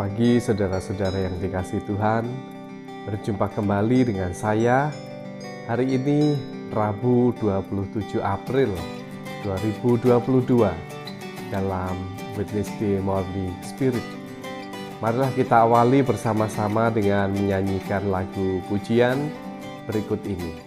pagi saudara-saudara yang dikasihi Tuhan. Berjumpa kembali dengan saya hari ini Rabu 27 April 2022 dalam Witness Day Morning Spirit. Marilah kita awali bersama-sama dengan menyanyikan lagu pujian berikut ini.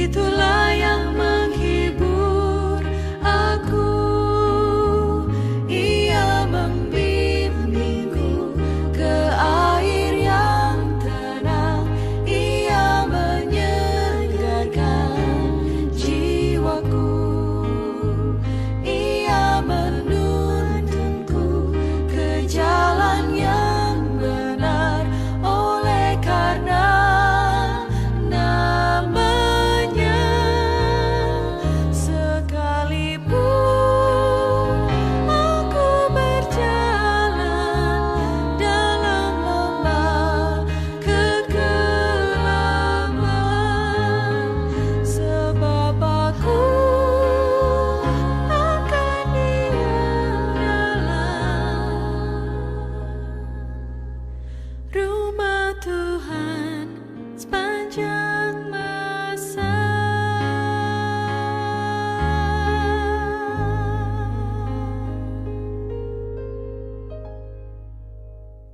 Itulah yang menghibur aku. Ia membimbingku ke air yang tenang. Ia menyegarkan jiwaku. Ia menuntunku ke jalan yang benar. Oleh karena Tuhan sepanjang masa.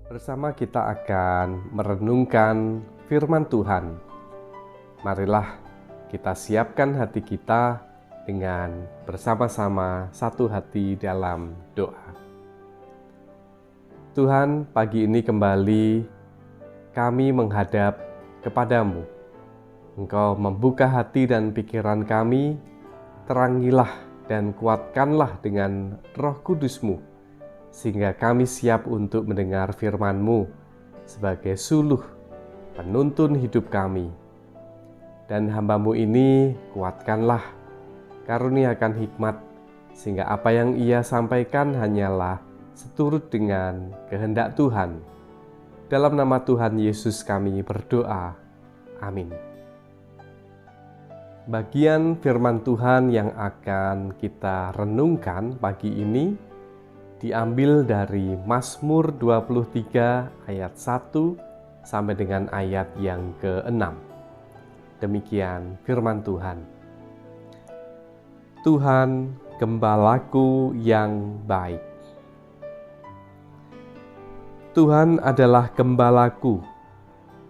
Bersama kita akan merenungkan firman Tuhan. Marilah kita siapkan hati kita dengan bersama-sama satu hati dalam doa. Tuhan, pagi ini kembali kami menghadap kepadamu. Engkau membuka hati dan pikiran kami, terangilah dan kuatkanlah dengan Roh Kudus-Mu, sehingga kami siap untuk mendengar firman-Mu sebagai suluh penuntun hidup kami. Dan hamba-Mu ini kuatkanlah, karuniakan hikmat, sehingga apa yang Ia sampaikan hanyalah seturut dengan kehendak Tuhan. Dalam nama Tuhan Yesus kami berdoa. Amin. Bagian firman Tuhan yang akan kita renungkan pagi ini diambil dari Mazmur 23 ayat 1 sampai dengan ayat yang ke-6. Demikian firman Tuhan. Tuhan, gembalaku yang baik. Tuhan adalah gembalaku,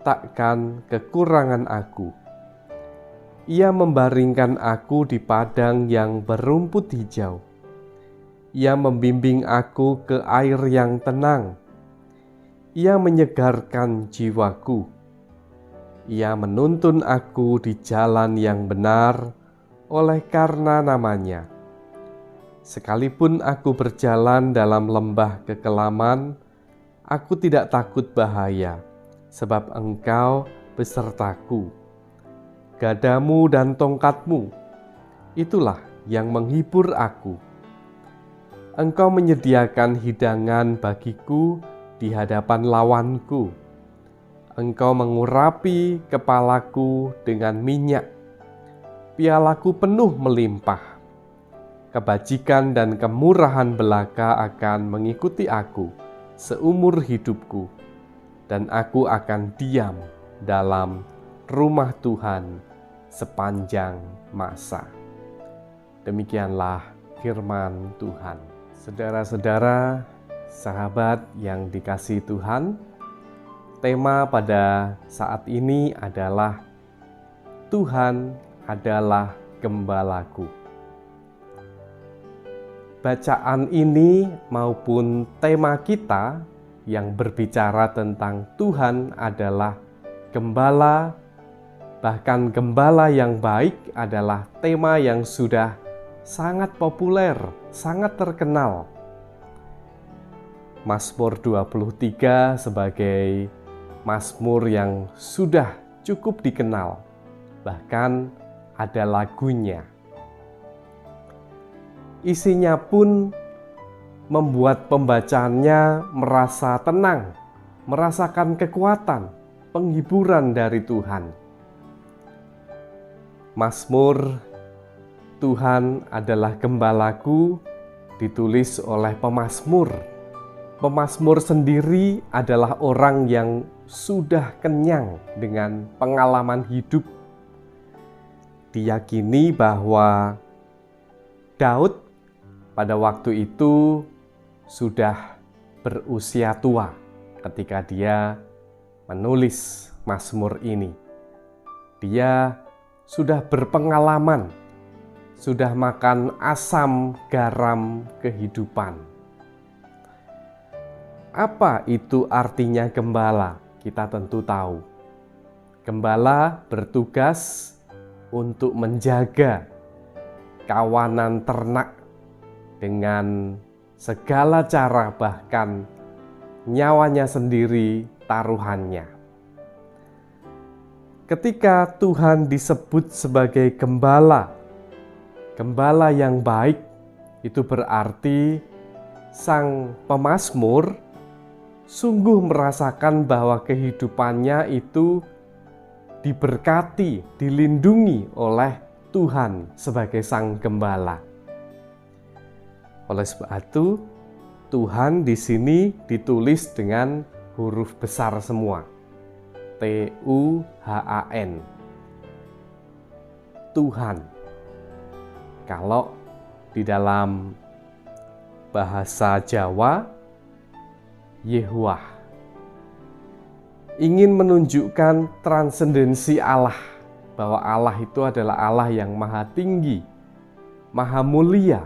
takkan kekurangan aku. Ia membaringkan aku di padang yang berumput hijau. Ia membimbing aku ke air yang tenang. Ia menyegarkan jiwaku. Ia menuntun aku di jalan yang benar oleh karena namanya. Sekalipun aku berjalan dalam lembah kekelaman, Aku tidak takut bahaya, sebab Engkau besertaku. Gadamu dan tongkatmu, itulah yang menghibur aku. Engkau menyediakan hidangan bagiku di hadapan lawanku. Engkau mengurapi kepalaku dengan minyak. Pialaku penuh melimpah. Kebajikan dan kemurahan belaka akan mengikuti aku seumur hidupku, dan aku akan diam dalam rumah Tuhan sepanjang masa. Demikianlah firman Tuhan. Saudara-saudara, sahabat yang dikasihi Tuhan, tema pada saat ini adalah Tuhan adalah gembalaku. Bacaan ini maupun tema kita yang berbicara tentang Tuhan adalah gembala, bahkan gembala yang baik adalah tema yang sudah sangat populer, sangat terkenal. Mazmur 23 sebagai mazmur yang sudah cukup dikenal, bahkan ada lagunya. Isinya pun membuat pembacanya merasa tenang, merasakan kekuatan, penghiburan dari Tuhan. Mazmur Tuhan adalah gembalaku ditulis oleh pemazmur. Pemazmur sendiri adalah orang yang sudah kenyang dengan pengalaman hidup. Diyakini bahwa Daud pada waktu itu sudah berusia tua ketika dia menulis mazmur ini. Dia sudah berpengalaman, sudah makan asam garam kehidupan. Apa itu artinya gembala? Kita tentu tahu. Gembala bertugas untuk menjaga kawanan ternak dengan segala cara, bahkan nyawanya sendiri taruhannya. Ketika Tuhan disebut sebagai gembala, gembala yang baik, itu berarti sang pemazmur sungguh merasakan bahwa kehidupannya itu diberkati, dilindungi oleh Tuhan sebagai sang gembala. Oleh sebab itu, Tuhan di sini ditulis dengan huruf besar semua. T-U-H-A-N. Tuhan. Kalau di dalam bahasa Jawa, Yehuwah. Ingin menunjukkan transendensi Allah, bahwa Allah itu adalah Allah yang maha tinggi, maha mulia.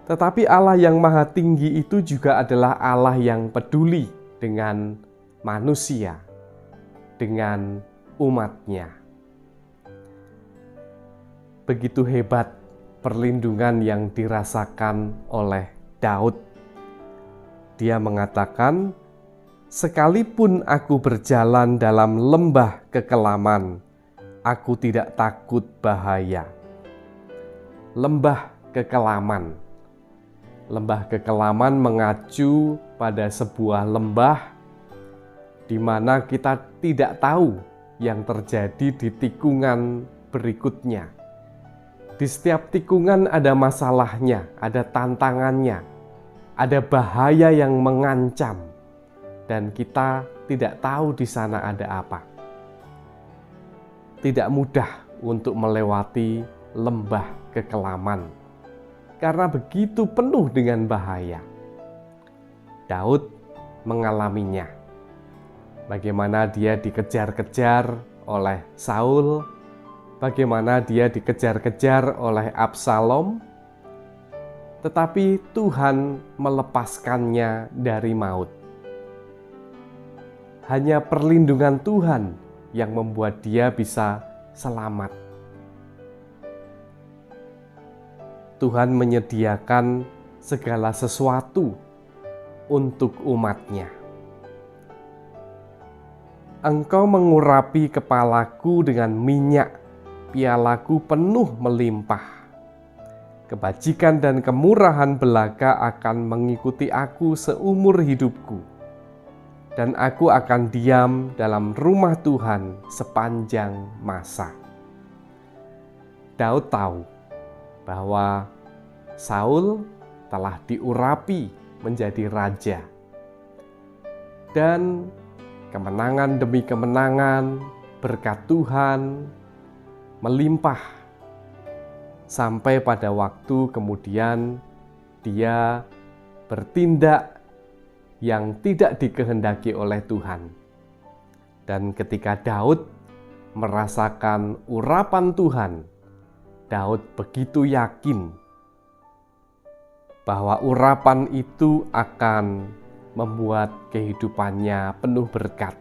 Tetapi Allah yang maha tinggi itu juga adalah Allah yang peduli dengan manusia, dengan umatnya. Begitu hebat perlindungan yang dirasakan oleh Daud. Dia mengatakan, sekalipun aku berjalan dalam lembah kekelaman, aku tidak takut bahaya. Lembah kekelaman. Lembah kekelaman mengacu pada sebuah lembah di mana kita tidak tahu yang terjadi di tikungan berikutnya. Di setiap tikungan ada masalahnya, ada tantangannya, ada bahaya yang mengancam, dan kita tidak tahu di sana ada apa. Tidak mudah untuk melewati lembah kekelaman, karena begitu penuh dengan bahaya. Daud mengalaminya. Bagaimana dia dikejar-kejar oleh Saul, bagaimana dia dikejar-kejar oleh Absalom, tetapi Tuhan melepaskannya dari maut. Hanya perlindungan Tuhan yang membuat dia bisa selamat. Tuhan menyediakan segala sesuatu untuk umat-Nya. Engkau mengurapi kepalaku dengan minyak, pialaku penuh melimpah. Kebajikan dan kemurahan belaka akan mengikuti aku seumur hidupku, dan aku akan diam dalam rumah Tuhan sepanjang masa. Daud tahu bahwa Saul telah diurapi menjadi raja, dan kemenangan demi kemenangan berkat Tuhan melimpah sampai pada waktu kemudian dia bertindak yang tidak dikehendaki oleh Tuhan. Dan ketika Daud merasakan urapan Tuhan, Daud begitu yakin bahwa urapan itu akan membuat kehidupannya penuh berkat,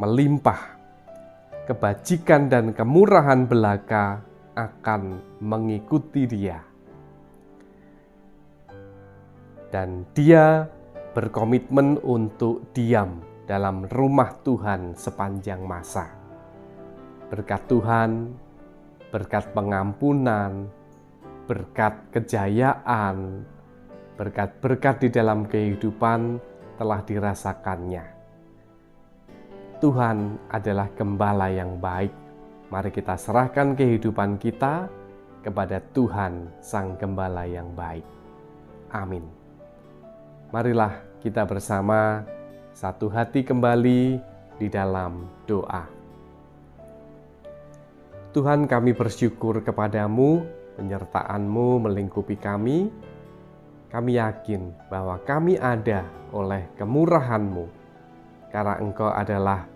melimpah. Kebajikan dan kemurahan belaka akan mengikuti dia. Dan dia berkomitmen untuk diam dalam rumah Tuhan sepanjang masa. Berkat Tuhan, berkat pengampunan, berkat kejayaan, berkat-berkat di dalam kehidupan telah dirasakannya. Tuhan adalah gembala yang baik. Mari kita serahkan kehidupan kita kepada Tuhan Sang Gembala yang baik. Amin. Marilah kita bersama satu hati kembali di dalam doa. Tuhan, kami bersyukur kepadamu, penyertaan-Mu melingkupi kami. Kami yakin bahwa kami ada oleh kemurahan-Mu, karena Engkau adalah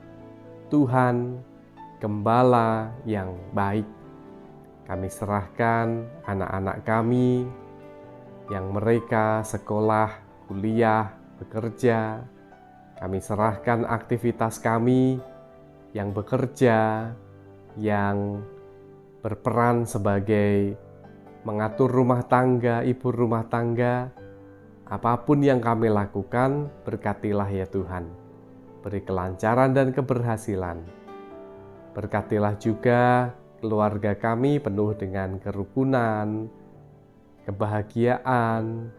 Tuhan Gembala yang baik. Kami serahkan anak-anak kami yang mereka sekolah, kuliah, bekerja. Kami serahkan aktivitas kami yang bekerja, yang berperan sebagai mengatur rumah tangga, ibu rumah tangga. Apapun yang kami lakukan, berkatilah ya Tuhan. Beri kelancaran dan keberhasilan. Berkatilah juga keluarga kami penuh dengan kerukunan, kebahagiaan,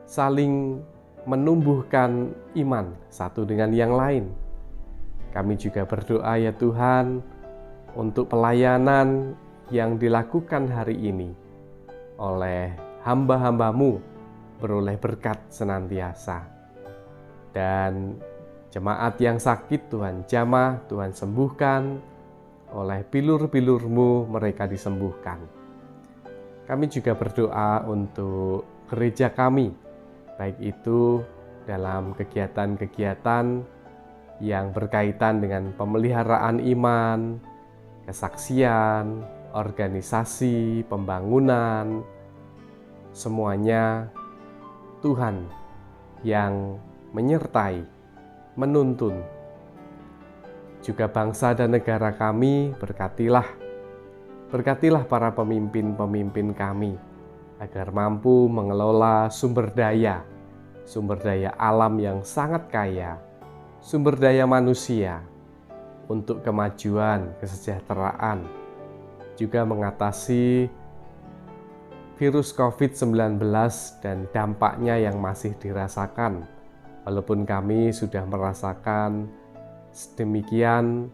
saling menumbuhkan iman satu dengan yang lain. Kami juga berdoa ya Tuhan untuk pelayanan yang dilakukan hari ini oleh hamba-hamba-Mu beroleh berkat senantiasa. Dan jemaat yang sakit Tuhan jamah, Tuhan sembuhkan, oleh bilur-bilur-Mu mereka disembuhkan. Kami juga berdoa untuk gereja kami, baik itu dalam kegiatan-kegiatan yang berkaitan dengan pemeliharaan iman, kesaksian, organisasi, pembangunan, semuanya Tuhan yang menyertai, menuntun. Juga bangsa dan negara kami, berkatilah para pemimpin-pemimpin kami, agar mampu mengelola sumber daya alam yang sangat kaya, sumber daya manusia, untuk kemajuan, kesejahteraan, juga mengatasi virus COVID-19 dan dampaknya yang masih dirasakan. Walaupun kami sudah merasakan sedemikian,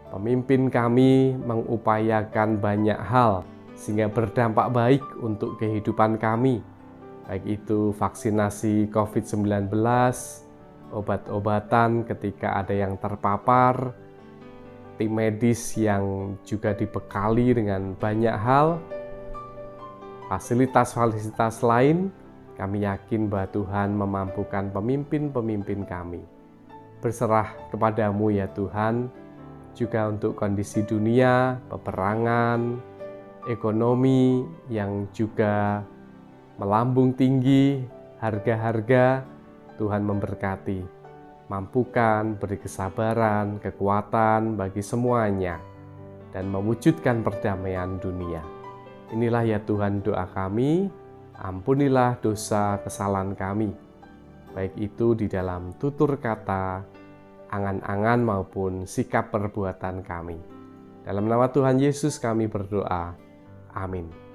pemimpin kami mengupayakan banyak hal sehingga berdampak baik untuk kehidupan kami, baik itu vaksinasi COVID-19, obat-obatan ketika ada yang terpapar, tim medis yang juga dibekali dengan banyak hal, fasilitas-fasilitas lain. Kami yakin bahwa Tuhan memampukan pemimpin-pemimpin kami. Berserah kepada-Mu ya Tuhan, juga untuk kondisi dunia, peperangan, ekonomi yang juga melambung tinggi, harga-harga. Tuhan memberkati, mampukan, beri kesabaran, kekuatan bagi semuanya, dan mewujudkan perdamaian dunia. Inilah ya Tuhan doa kami, ampunilah dosa kesalahan kami. baik itu di dalam tutur kata, angan-angan maupun sikap perbuatan kami. Dalam nama Tuhan Yesus kami berdoa. Amin.